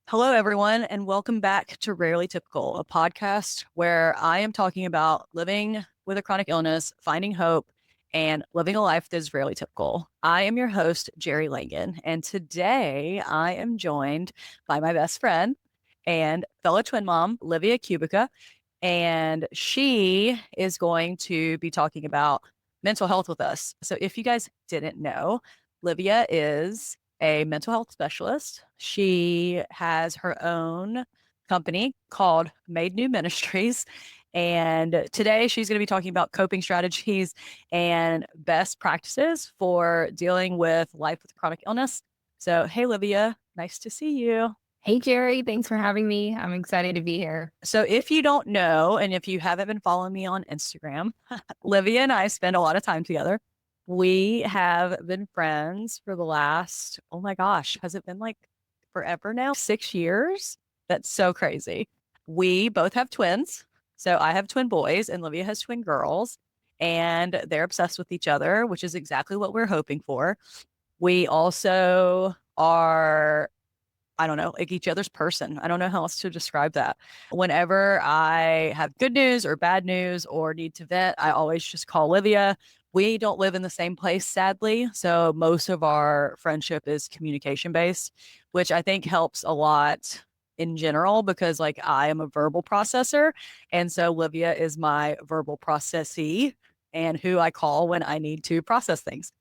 Hello, everyone, and welcome back to Rarely Typical, a podcast where I am talking about living with a chronic illness, finding hope, and living a life that is rarely typical. I am your host, Jerry Langan, and today I am joined by my best friend and fellow twin mom, Livia Kubica, and she is going to be talking about mental health with us. So, if you guys didn't know, Livia is a mental health specialist. She has her own company called Made New Ministries. And today she's going to be talking about coping strategies and best practices for dealing with life with chronic illness. So, hey, Livia, nice to see you. Hey, Jerry. Thanks for having me. I'm excited to be here. So, if you don't know, and if you haven't been following me on Instagram, Livia and I spend a lot of time together. We have been friends for the last, oh my gosh, has it been like forever now? 6 years? That's so crazy. We both have twins. So, I have twin boys, and Livia has twin girls, and they're obsessed with each other, which is exactly what we're hoping for. We also are, I don't know, like each other's person. I don't know how else to describe that. Whenever I have good news or bad news or need to vent, I always just call Livia. We don't live in the same place, sadly. So most of our friendship is communication based, which I think helps a lot in general because, like, I am a verbal processor. And so Livia is my verbal processee and who I call when I need to process things.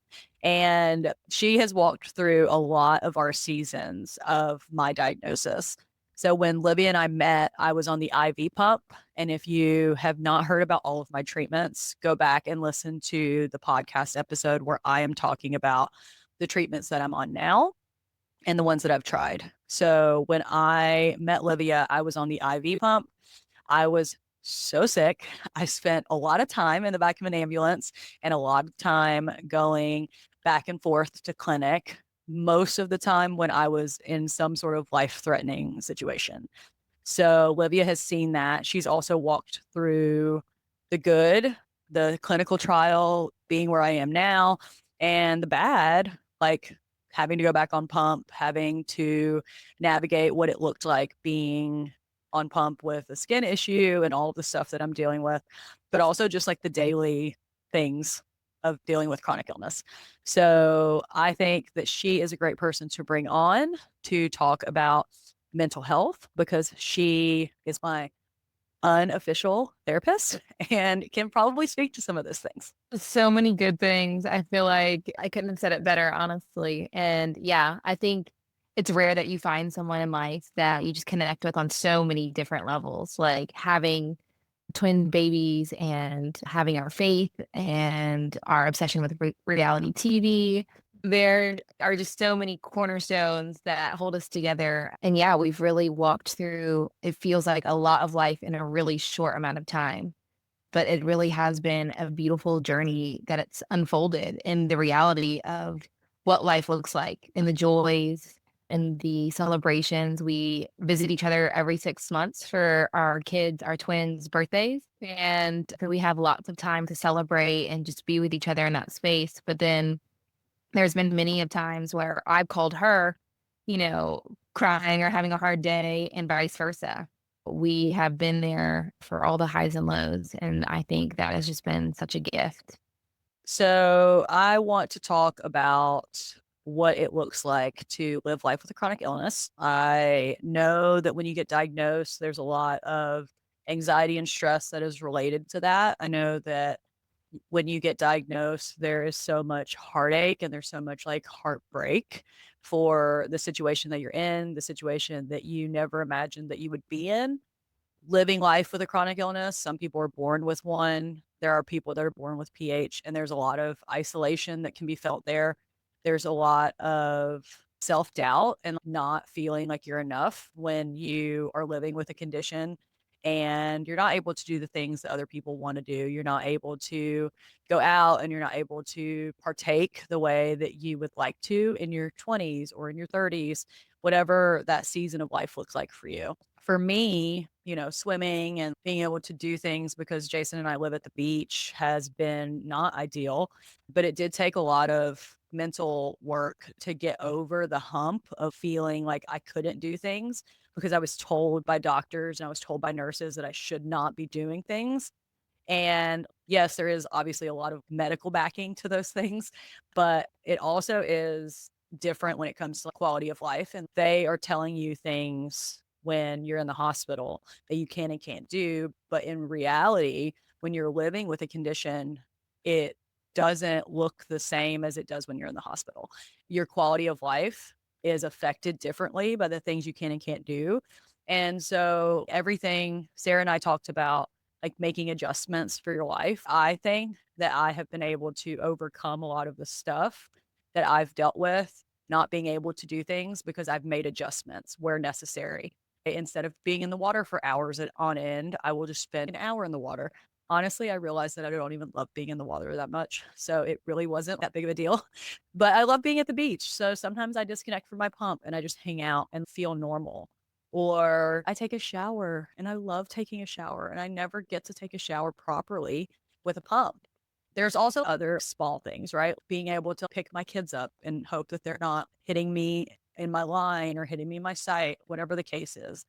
And she has walked through a lot of our seasons of my diagnosis. So when Libby and I met, I was on the IV pump. And if you have not heard about all of my treatments, go back and listen to the podcast episode where I am talking about the treatments that I'm on now and the ones that I've tried. So when I met Livia, I was on the IV pump. I was so sick. I spent a lot of time in the back of an ambulance and a lot of time going back and forth to clinic, most of the time when I was in some sort of life threatening situation. So Livia has seen that. She's also walked through the good, the clinical trial, being where I am now, and the bad, like having to go back on pump, having to navigate what it looked like being on pump with a skin issue and all of the stuff that I'm dealing with, but also just like the daily things of dealing with chronic illness. So I think that she is a great person to bring on to talk about mental health because she is my unofficial therapist and can probably speak to some of those things. So many good things. I feel like I couldn't have said it better, honestly. And yeah, I think it's rare that you find someone in life that you just connect with on so many different levels, like having twin babies and having our faith and our obsession with reality TV. There are just so many cornerstones that hold us together. And yeah, we've really walked through, it feels like a lot of life in a really short amount of time. But it really has been a beautiful journey that it's unfolded in the reality of what life looks like in the joys and the celebrations. We visit each other every 6 months for our kids, our twins' birthdays. And so we have lots of time to celebrate and just be with each other in that space. But then there's been many of times where I've called her, crying or having a hard day and vice versa. We have been there for all the highs and lows, and I think that has just been such a gift. So I want to talk about what it looks like to live life with a chronic illness. I know that when you get diagnosed, there's a lot of anxiety and stress that is related to that. I know that when you get diagnosed, there is so much heartache and there's so much like heartbreak for the situation that you're in, the situation that you never imagined that you would be in living life with a chronic illness. Some people are born with one. There are people that are born with PH, and there's a lot of isolation that can be felt there. There's a lot of self doubt and not feeling like you're enough when you are living with a condition and you're not able to do the things that other people want to do. You're not able to go out and you're not able to partake the way that you would like to in your 20s or in your 30s, whatever that season of life looks like for you. For me, swimming and being able to do things because Jason and I live at the beach has been not ideal, but it did take a lot of mental work to get over the hump of feeling like I couldn't do things because I was told by doctors and I was told by nurses that I should not be doing things. And yes, there is obviously a lot of medical backing to those things, but it also is different when it comes to quality of life. And they are telling you things when you're in the hospital that you can and can't do. But in reality, when you're living with a condition, it doesn't look the same as it does when you're in the hospital. Your quality of life is affected differently by the things you can and can't do. And so everything Sarah and I talked about, like making adjustments for your life. I think that I have been able to overcome a lot of the stuff that I've dealt with, not being able to do things because I've made adjustments where necessary. Instead of being in the water for hours on end, I will just spend an hour in the water. Honestly, I realized that I don't even love being in the water that much. So it really wasn't that big of a deal. But I love being at the beach. So sometimes I disconnect from my pump and I just hang out and feel normal. Or I take a shower and I love taking a shower and I never get to take a shower properly with a pump. There's also other small things, right? Being able to pick my kids up and hope that they're not hitting me in my line or hitting me in my sight, whatever the case is.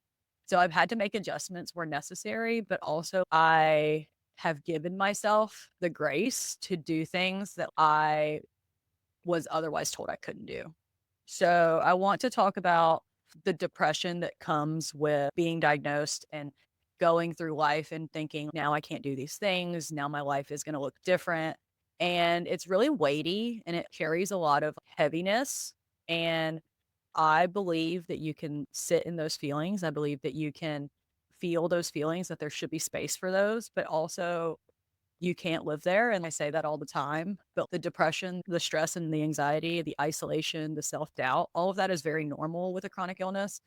So I've had to make adjustments where necessary, but also I have given myself the grace to do things that I was otherwise told I couldn't do. So I want to talk about the depression that comes with being diagnosed and going through life and thinking, now I can't do these things. Now my life is going to look different. And it's really weighty and it carries a lot of heaviness. And I believe that you can sit in those feelings. I believe that you can feel those feelings, that there should be space for those, but also you can't live there. And I say that all the time. But the depression, the stress and the anxiety, the isolation, the self doubt, all of that is very normal with a chronic illness.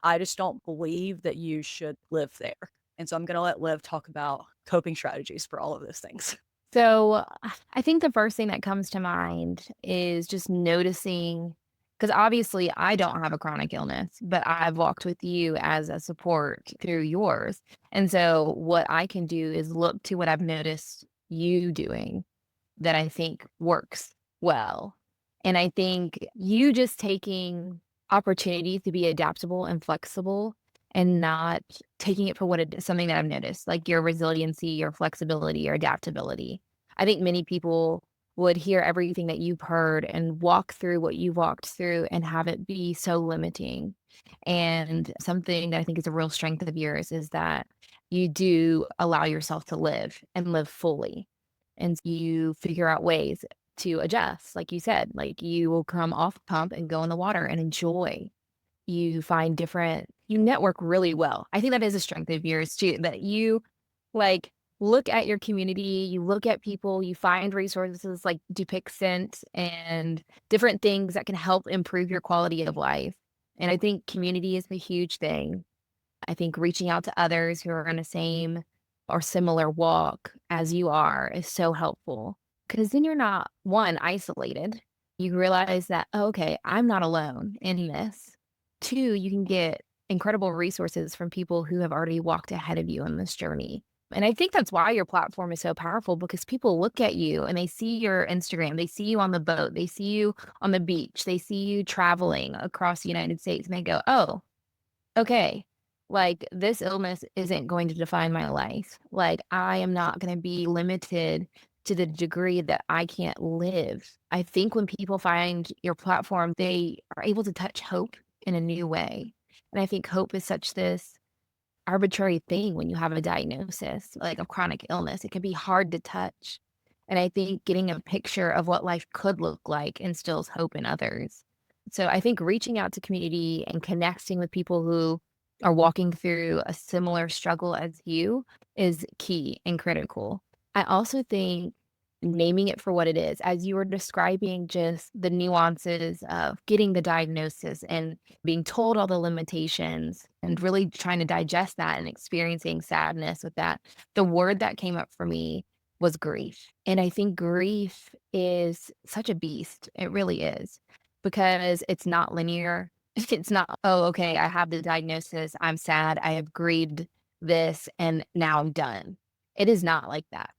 I just don't believe that you should live there. And so I'm going to let Liv talk about coping strategies for all of those things. So I think the first thing that comes to mind is just noticing, because obviously I don't have a chronic illness, but I've walked with you as a support through yours. And so what I can do is look to what I've noticed you doing that I think works well. And I think you just taking opportunity to be adaptable and flexible and not taking it for what it is, something that I've noticed, like your resiliency, your flexibility, your adaptability. I think many people would hear everything that you've heard and walk through what you walked through and have it be so limiting. And something that I think is a real strength of yours is that you do allow yourself to live and live fully. And you figure out ways to adjust. Like you said, like you will come off pump and go in the water and enjoy. You find different, you network really well. I think that is a strength of yours too, that you like look at your community, you look at people, you find resources like Dupixent and different things that can help improve your quality of life. And I think community is a huge thing. I think reaching out to others who are on the same or similar walk as you are is so helpful because then you're not, one, isolated. You realize that, oh, okay, I'm not alone in this. Two, you can get incredible resources from people who have already walked ahead of you on this journey. And I think that's why your platform is so powerful because people look at you and they see your Instagram, they see you on the boat, they see you on the beach, they see you traveling across the United States and they go, oh, okay, like this illness isn't going to define my life. Like I am not going to be limited to the degree that I can't live. I think when people find your platform, they are able to touch hope in a new way. And I think hope is such this arbitrary thing when you have a diagnosis, like a chronic illness. It can be hard to touch. And I think getting a picture of what life could look like instills hope in others. So I think reaching out to community and connecting with people who are walking through a similar struggle as you is key and critical. I also think naming it for what it is, as you were describing just the nuances of getting the diagnosis and being told all the limitations and really trying to digest that and experiencing sadness with that, the word that came up for me was grief. And I think grief is such a beast. It really is because it's not linear. It's not, oh, okay, I have the diagnosis. I'm sad. I have grieved this and now I'm done. It is not like that.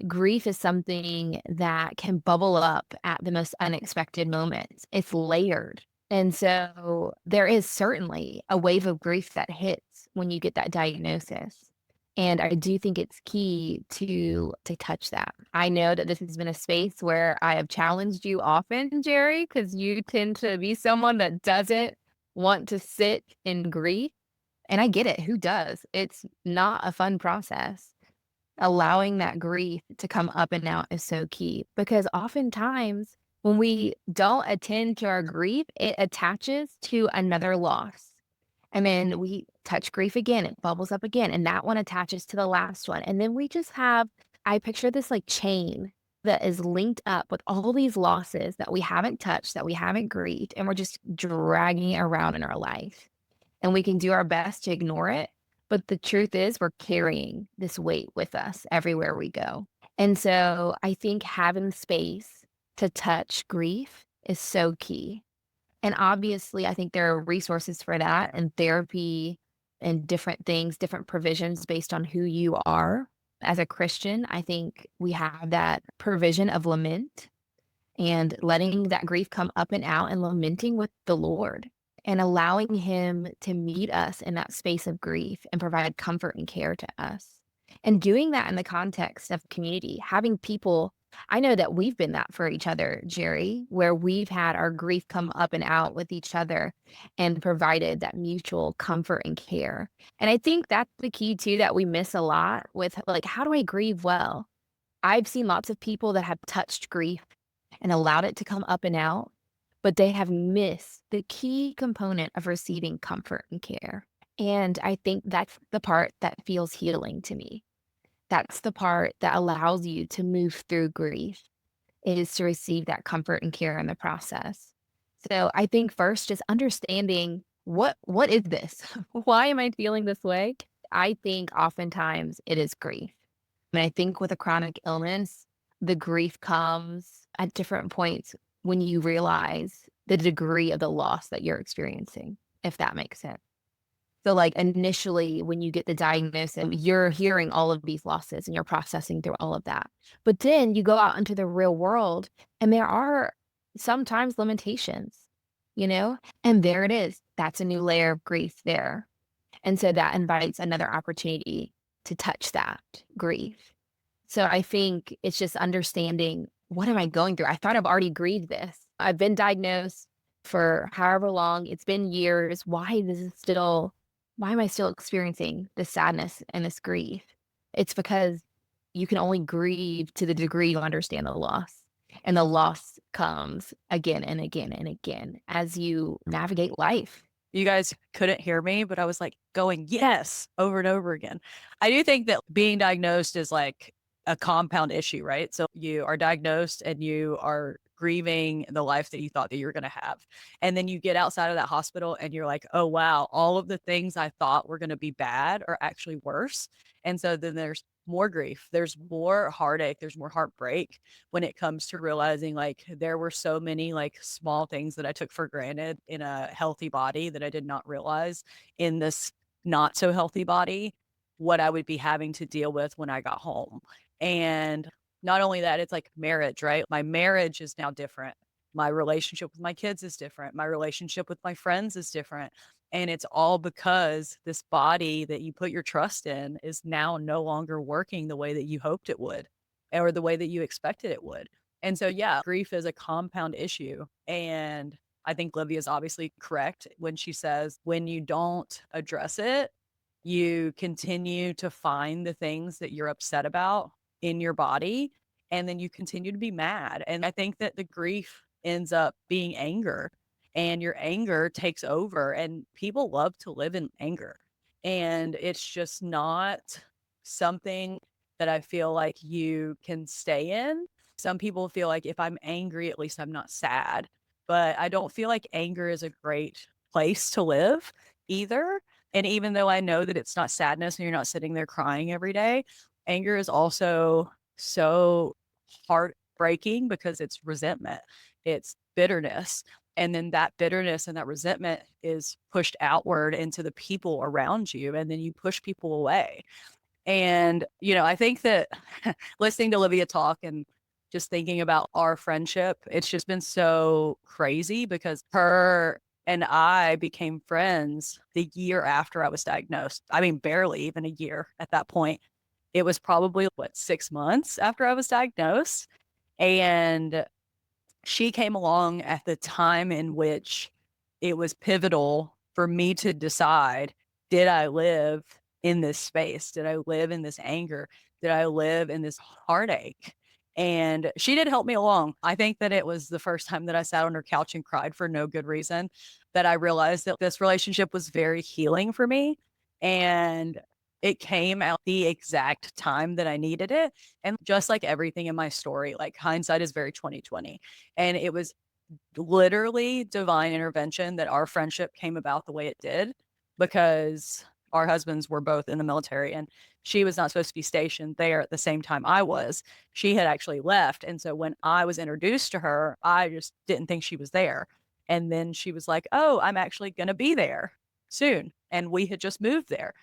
Grief is something that can bubble up at the most unexpected moments. It's layered. And so there is certainly a wave of grief that hits when you get that diagnosis. And I do think it's key to touch that. I know that this has been a space where I have challenged you often, Jerry, because you tend to be someone that doesn't want to sit in grief. And I get it. Who does? It's not a fun process. Allowing that grief to come up and out is so key because oftentimes when we don't attend to our grief, it attaches to another loss. And then we touch grief again, it bubbles up again, and that one attaches to the last one. And then we just have, I picture this like chain that is linked up with all these losses that we haven't touched, that we haven't grieved, and we're just dragging it around in our life. And we can do our best to ignore it. But the truth is, we're carrying this weight with us everywhere we go. And so I think having space to touch grief is so key. And obviously, I think there are resources for that and therapy and different things, different provisions based on who you are. As a Christian, I think we have that provision of lament and letting that grief come up and out and lamenting with the Lord and allowing Him to meet us in that space of grief and provide comfort and care to us. And doing that in the context of community, having people, I know that we've been that for each other, Jerry, where we've had our grief come up and out with each other and provided that mutual comfort and care. And I think that's the key too that we miss a lot with like, how do I grieve well? I've seen lots of people that have touched grief and allowed it to come up and out, but they have missed the key component of receiving comfort and care. And I think that's the part that feels healing to me. That's the part that allows you to move through grief is to receive that comfort and care in the process. So I think first just understanding what is this? Why am I feeling this way? I think oftentimes it is grief. And I think with a chronic illness, the grief comes at different points when you realize the degree of the loss that you're experiencing, if that makes sense. So, like, initially, when you get the diagnosis, you're hearing all of these losses and you're processing through all of that. But then you go out into the real world and there are sometimes limitations, you know? And there it is. That's a new layer of grief there. And so that invites another opportunity to touch that grief. So I think it's just understanding what am I going through? I thought I've already grieved this. I've been diagnosed for however long. It's been years. Why am I still experiencing this sadness and this grief? It's because you can only grieve to the degree you understand the loss. And the loss comes again and again and again as you navigate life. You guys couldn't hear me, but I was like going, yes, over and over again. I do think that being diagnosed is like a compound issue, right? So you are diagnosed and you are grieving the life that you thought that you were going to have. And then you get outside of that hospital and you're like, oh, wow, all of the things I thought were going to be bad are actually worse. And so then there's more grief, there's more heartache, there's more heartbreak when it comes to realizing like there were so many like small things that I took for granted in a healthy body that I did not realize in this not so healthy body what I would be having to deal with when I got home. And not only that, it's like marriage, right? My marriage is now different. My relationship with my kids is different. My relationship with my friends is different. And it's all because this body that you put your trust in is now no longer working the way that you hoped it would or the way that you expected it would. And so, yeah, grief is a compound issue. And I think Livia is obviously correct when she says when you don't address it, you continue to find the things that you're upset about in your body, and then you continue to be mad. And I think that the grief ends up being anger, and your anger takes over, and people love to live in anger. And it's just not something that I feel like you can stay in. Some people feel like if I'm angry, at least I'm not sad. But I don't feel like anger is a great place to live either. And even though I know that it's not sadness and you're not sitting there crying every day, anger is also so heartbreaking because it's resentment, it's bitterness. And then that bitterness and that resentment is pushed outward into the people around you. And then you push people away. And, I think that listening to Livia talk and just thinking about our friendship, it's just been so crazy because her and I became friends the year after I was diagnosed. I mean, barely even a year at that point. It was probably, what, 6 months after I was diagnosed. And she came along at the time in which it was pivotal for me to decide, did I live in this space? Did I live in this anger? Did I live in this heartache? And she did help me along. I think that it was the first time that I sat on her couch and cried for no good reason, that I realized that this relationship was very healing for me. And it came at the exact time that I needed it. And just like everything in my story, like hindsight is very 2020. And it was literally divine intervention that our friendship came about the way it did, because our husbands were both in the military, and she was not supposed to be stationed there at the same time I was. She had actually left. And so when I was introduced to her, I just didn't think she was there. And then she was like, "Oh, I'm actually going to be there soon." And we had just moved there.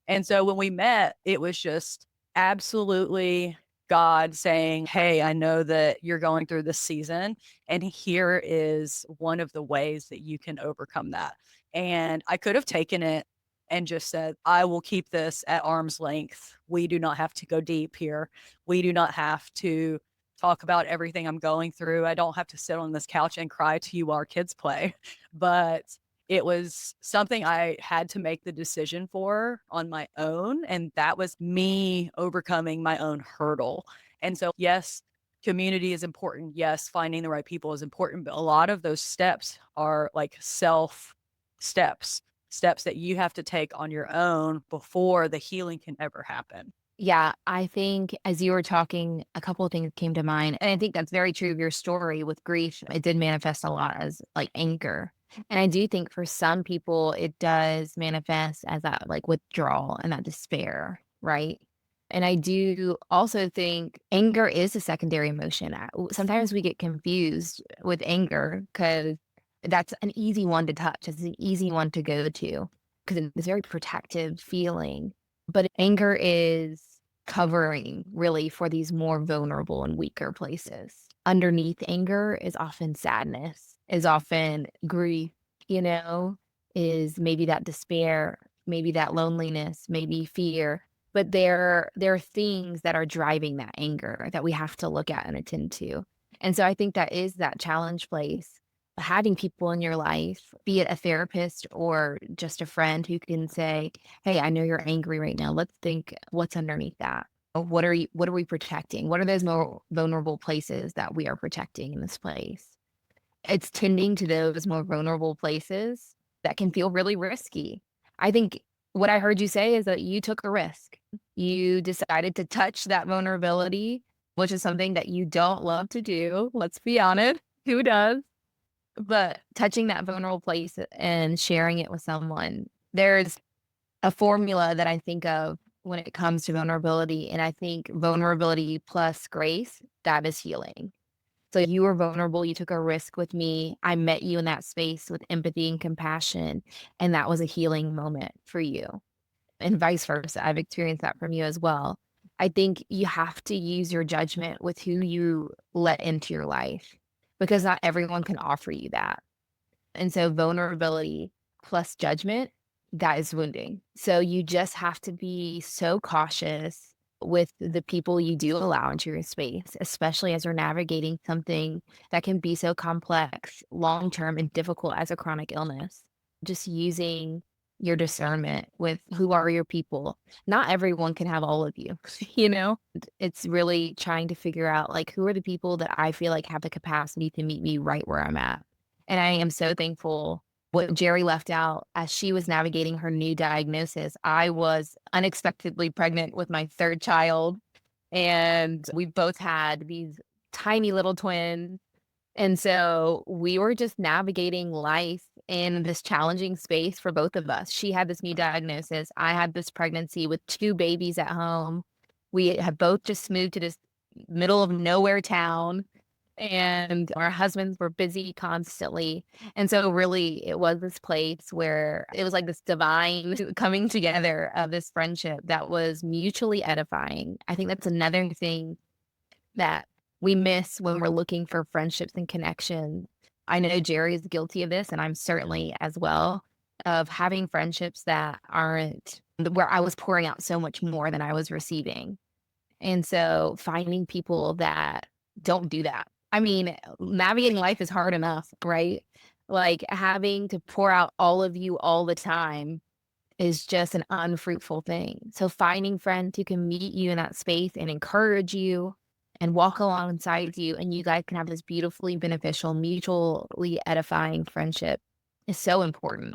And so when we met, it was just absolutely God saying, "Hey, I know that you're going through this season, and here is one of the ways that you can overcome that." And I could have taken it and just said, "I will keep this at arm's length. We do not have to go deep here. We do not have to talk about everything I'm going through. I don't have to sit on this couch and cry to you while our kids play." But it was something I had to make the decision for on my own. And that was me overcoming my own hurdle. And so, yes, community is important. Yes, finding the right people is important. But a lot of those steps are like self steps, steps that you have to take on your own before the healing can ever happen. Yeah, I think as you were talking, a couple of things came to mind. And I think that's very true of your story with grief. It did manifest a lot as like anger. And I do think for some people, it does manifest as that like withdrawal and that despair, right? And I do also think anger is a secondary emotion. Sometimes we get confused with anger because that's an easy one to touch, it's an easy one to go to because it's a very protective feeling. But anger is covering really for these more vulnerable and weaker places. Underneath anger is often sadness, is often grief, you know, is maybe that despair, maybe that loneliness, maybe fear. But there are things that are driving that anger that we have to look at and attend to. And so I think that is that challenge place. Having people in your life, be it a therapist or just a friend who can say, "Hey, I know you're angry right now. Let's think what's underneath that. What are we protecting? What are those more vulnerable places that we are protecting in this place?" It's tending to those more vulnerable places that can feel really risky. I think what I heard you say is that you took a risk. You decided to touch that vulnerability, which is something that you don't love to do. Let's be honest. Who does? But touching that vulnerable place and sharing it with someone, there's a formula that I think of when it comes to vulnerability, and I think vulnerability plus grace, that is healing. So you were vulnerable, you took a risk with me, I met you in that space with empathy and compassion, and that was a healing moment for you, and vice versa. I've experienced that from you as well. I think you have to use your judgment with who you let into your life because not everyone can offer you that. And so vulnerability plus judgment, that is wounding. So you just have to be so cautious with the people you do allow into your space, especially as you're navigating something that can be so complex, long term, and difficult as a chronic illness. Just using your discernment with who are your people. Not everyone can have all of you, you know? It's really trying to figure out like who are the people that I feel like have the capacity to meet me right where I'm at. And I am so thankful what Jerry left out as she was navigating her new diagnosis. I was unexpectedly pregnant with my third child, and we both had these tiny little twins. And so we were just navigating life in this challenging space for both of us. She had this new diagnosis. I had this pregnancy with two babies at home. We had both just moved to this middle of nowhere town and our husbands were busy constantly. And so really it was this place where it was like this divine coming together of this friendship that was mutually edifying. I think that's another thing that we miss when we're looking for friendships and connections. I know Jerry is guilty of this, and I'm certainly as well, of having friendships that aren't where I was pouring out so much more than I was receiving. And so finding people that don't do that. I mean, navigating life is hard enough, right? Like having to pour out all of you all the time is just an unfruitful thing. So finding friends who can meet you in that space and encourage you and walk alongside you, and you guys can have this beautifully beneficial, mutually edifying friendship is so important.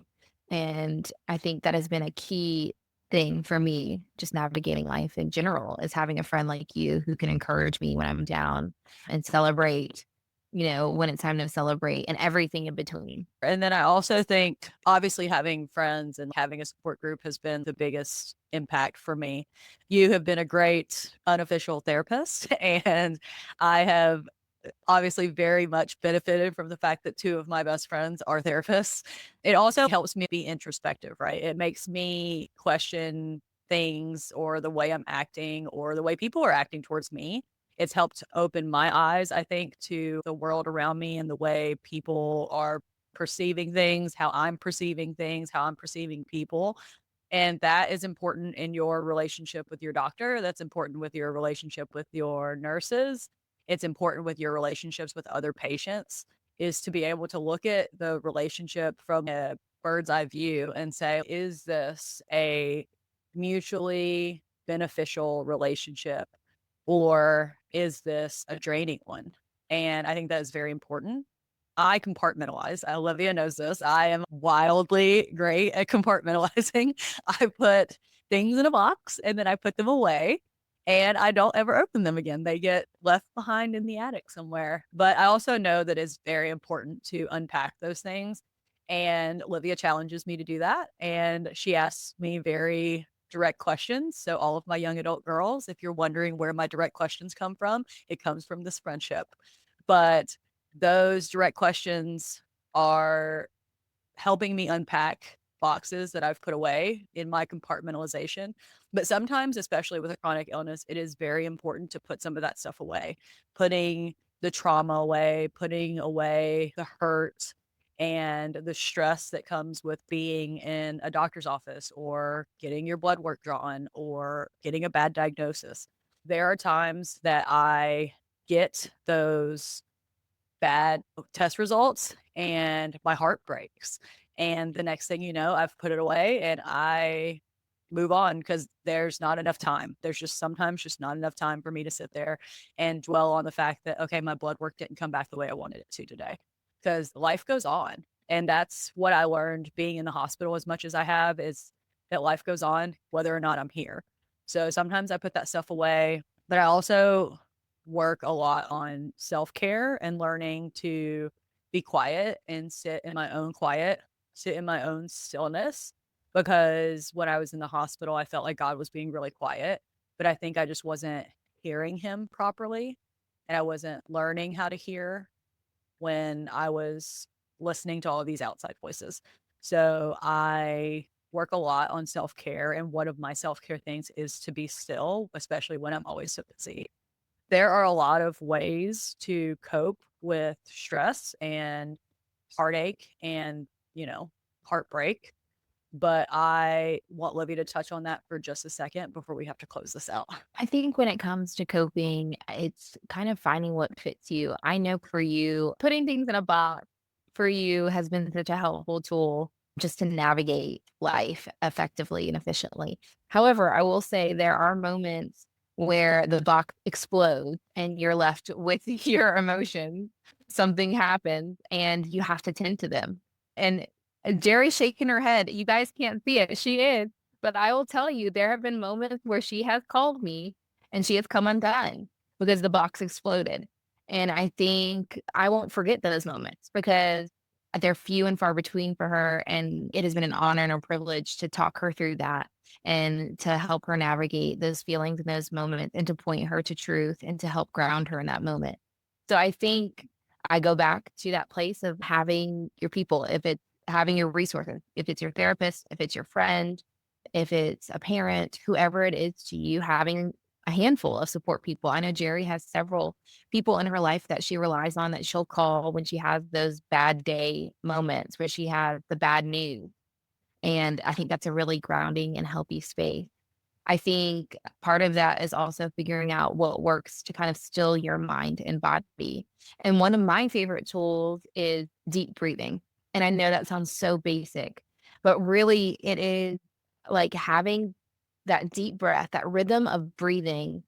And I think that has been a key thing for me, just navigating life in general, is having a friend like you who can encourage me when I'm down and celebrate, when it's time to celebrate and everything in between. And then I also think obviously having friends and having a support group has been the biggest impact for me. You have been a great unofficial therapist, and I have obviously very much benefited from the fact that two of my best friends are therapists. It also helps me be introspective, right? It makes me question things or the way I'm acting or the way people are acting towards me. It's helped open my eyes, I think, to the world around me and the way people are perceiving things, how I'm perceiving things, how I'm perceiving people. And that is important in your relationship with your doctor. That's important with your relationship with your nurses. It's important with your relationships with other patients, is to be able to look at the relationship from a bird's eye view and say, is this a mutually beneficial relationship or is this a draining one? And I think that is very important. I compartmentalize. Olivia knows this. I am wildly great at compartmentalizing. I put things in a box and then I put them away and I don't ever open them again. They get left behind in the attic somewhere. But I also know that it's very important to unpack those things. And Olivia challenges me to do that. And she asks me very direct questions. So, all of my young adult girls, if you're wondering where my direct questions come from, it comes from this friendship. But those direct questions are helping me unpack boxes that I've put away in my compartmentalization. But sometimes, especially with a chronic illness, it is very important to put some of that stuff away, putting the trauma away, putting away the hurt and the stress that comes with being in a doctor's office or getting your blood work drawn or getting a bad diagnosis. There are times that I get those bad test results and my heart breaks. And the next thing you know, I've put it away and I move on because there's not enough time. There's just sometimes just not enough time for me to sit there and dwell on the fact that, okay, my blood work didn't come back the way I wanted it to today because life goes on. And that's what I learned being in the hospital as much as I have is that life goes on whether or not I'm here. So sometimes I put that stuff away, but I also work a lot on self-care and learning to be quiet and sit in my own quiet, sit in my own stillness. Because when I was in the hospital, I felt like God was being really quiet, but I think I just wasn't hearing him properly. And I wasn't learning how to hear when I was listening to all of these outside voices. So I work a lot on self-care. And one of my self-care things is to be still, especially when I'm always so busy. There are a lot of ways to cope with stress and heartache and, you know, heartbreak, but I want Livy to touch on that for just a second before we have to close this out. I think when it comes to coping, it's kind of finding what fits you. I know for you, putting things in a box for you has been such a helpful tool just to navigate life effectively and efficiently. However, I will say there are moments where the box explodes and you're left with your emotions. Something happens and you have to tend to them. And Jerry's shaking her head. You guys can't see it. She is. But I will tell you, there have been moments where she has called me and she has come undone because the box exploded. And I think I won't forget those moments because they're few and far between for her. And it has been an honor and a privilege to talk her through that and to help her navigate those feelings in those moments and to point her to truth and to help ground her in that moment. So I think I go back to that place of having your people, if it's having your resources, if it's your therapist, if it's your friend, if it's a parent, whoever it is to you, having a handful of support people. I know Jerry has several people in her life that she relies on that she'll call when she has those bad day moments where she has the bad news. And I think that's a really grounding and healthy space. I think part of that is also figuring out what works to kind of still your mind and body. And one of my favorite tools is deep breathing. And I know that sounds so basic, but really it is like having that deep breath, that rhythm of breathing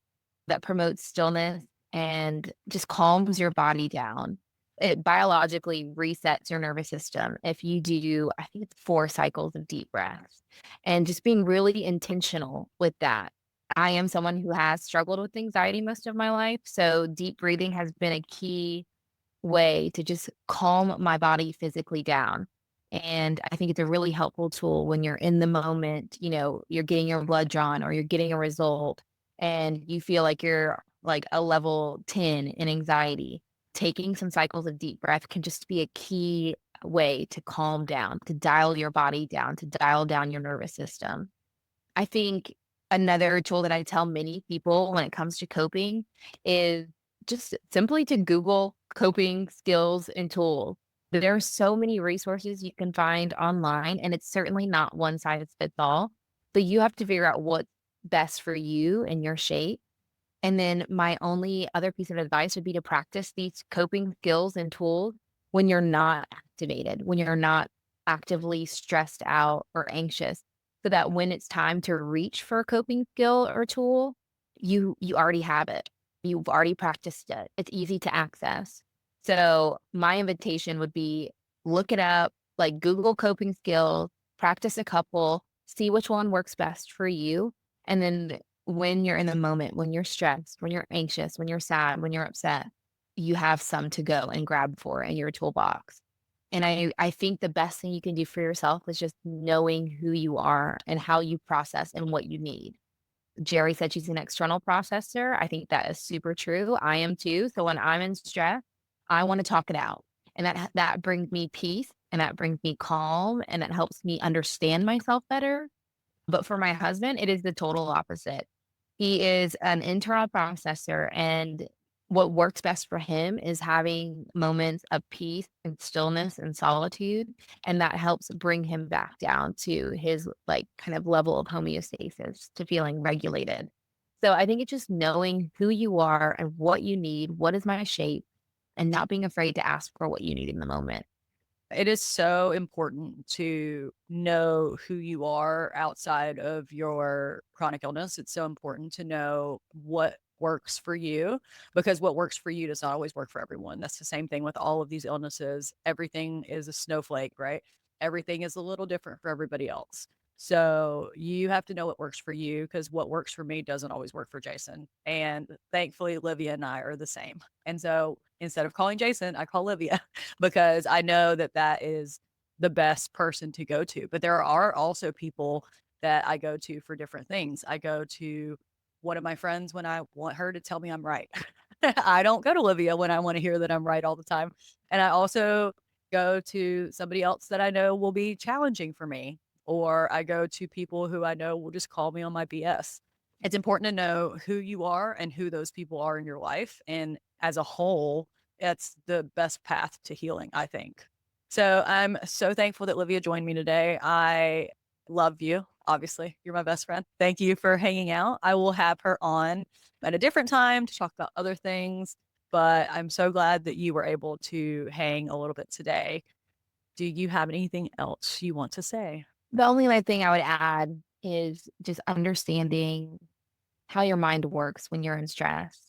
that promotes stillness and just calms your body down. It biologically resets your nervous system if you do, I think it's 4 cycles of deep breaths, and just being really intentional with that. I am someone who has struggled with anxiety most of my life. So deep breathing has been a key way to just calm my body physically down. And I think it's a really helpful tool when you're in the moment, you're getting your blood drawn or you're getting a result and you feel like you're like a level 10 in anxiety. Taking some cycles of deep breath can just be a key way to calm down, to dial your body down, to dial down your nervous system. I think another tool that I tell many people when it comes to coping is just simply to Google coping skills and tools. There are so many resources you can find online, and it's certainly not one size fits all, but you have to figure out what's best for you and your shape. And then my only other piece of advice would be to practice these coping skills and tools when you're not activated, when you're not actively stressed out or anxious, so that when it's time to reach for a coping skill or tool, you already have it. You've already practiced it. It's easy to access. So my invitation would be look it up, like Google coping skills, practice a couple, see which one works best for you, and then when you're in the moment, when you're stressed, when you're anxious, when you're sad, when you're upset, you have some to go and grab for in your toolbox. And I think the best thing you can do for yourself is just knowing who you are and how you process and what you need. Jerry said she's an external processor. I think that is super true. I am too. So when I'm in stress, I want to talk it out. And that brings me peace and that brings me calm and that helps me understand myself better. But for my husband, it is the total opposite. He is an internal processor, and what works best for him is having moments of peace and stillness and solitude, and that helps bring him back down to his, like, kind of level of homeostasis, to feeling regulated. So I think it's just knowing who you are and what you need, what is my shape, and not being afraid to ask for what you need in the moment. It is so important to know who you are outside of your chronic illness. It's so important to know what works for you, because what works for you does not always work for everyone. That's the same thing with all of these illnesses. Everything is a snowflake, right? Everything is a little different for everybody else. So you have to know what works for you, because what works for me doesn't always work for Jason. And thankfully, Livia and I are the same. And so instead of calling Jason, I call Livia because I know that that is the best person to go to. But there are also people that I go to for different things. I go to one of my friends when I want her to tell me I'm right. I don't go to Livia when I want to hear that I'm right all the time. And I also go to somebody else that I know will be challenging for me, or I go to people who I know will just call me on my BS. It's important to know who you are and who those people are in your life. And as a whole, it's the best path to healing, I think. So I'm so thankful that Livia joined me today. I love you. Obviously, you're my best friend. Thank you for hanging out. I will have her on at a different time to talk about other things, but I'm so glad that you were able to hang a little bit today. Do you have anything else you want to say? The only other thing I would add is just understanding how your mind works when you're in stress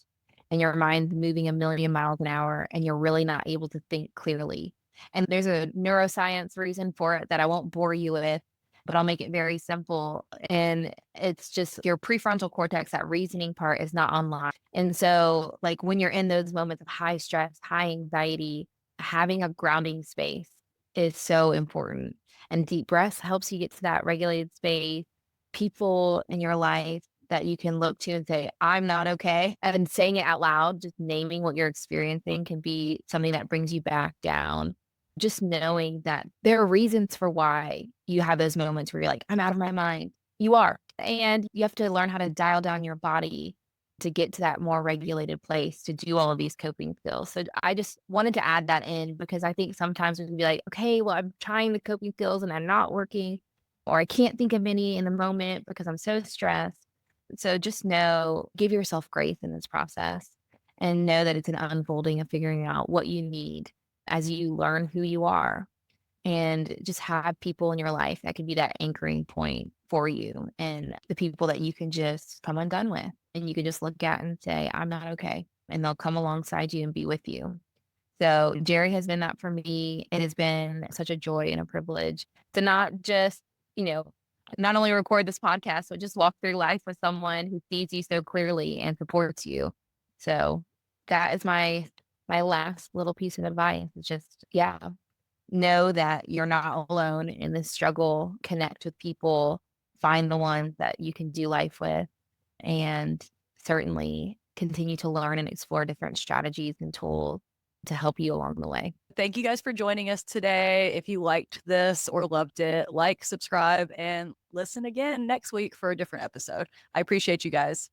and your mind's moving a million miles an hour and you're really not able to think clearly. And there's a neuroscience reason for it that I won't bore you with, but I'll make it very simple. And it's just your prefrontal cortex, that reasoning part is not online. And so, like, when you're in those moments of high stress, high anxiety, having a grounding space is so important. And deep breaths helps you get to that regulated space. People in your life that you can look to and say, I'm not okay. And saying it out loud, just naming what you're experiencing can be something that brings you back down. Just knowing that there are reasons for why you have those moments where you're like, I'm out of my mind. You are. And you have to learn how to dial down your body to get to that more regulated place to do all of these coping skills. So I just wanted to add that in because I think sometimes we can be like, okay, well, I'm trying the coping skills and I'm not working, or I can't think of any in the moment because I'm so stressed. So just know, give yourself grace in this process and know that it's an unfolding of figuring out what you need as you learn who you are, and just have people in your life that can be that anchoring point for you and the people that you can just come undone with and you can just look at and say, I'm not okay. And they'll come alongside you and be with you. So Jerry has been that for me. It has been such a joy and a privilege to not just, you know, not only record this podcast, but just walk through life with someone who sees you so clearly and supports you. So that is my last little piece of advice. It's just, yeah, know that you're not alone in this struggle. Connect with people, find the ones that you can do life with, and certainly continue to learn and explore different strategies and tools to help you along the way. Thank you guys for joining us today. If you liked this or loved it, like, subscribe, and listen again next week for a different episode. I appreciate you guys.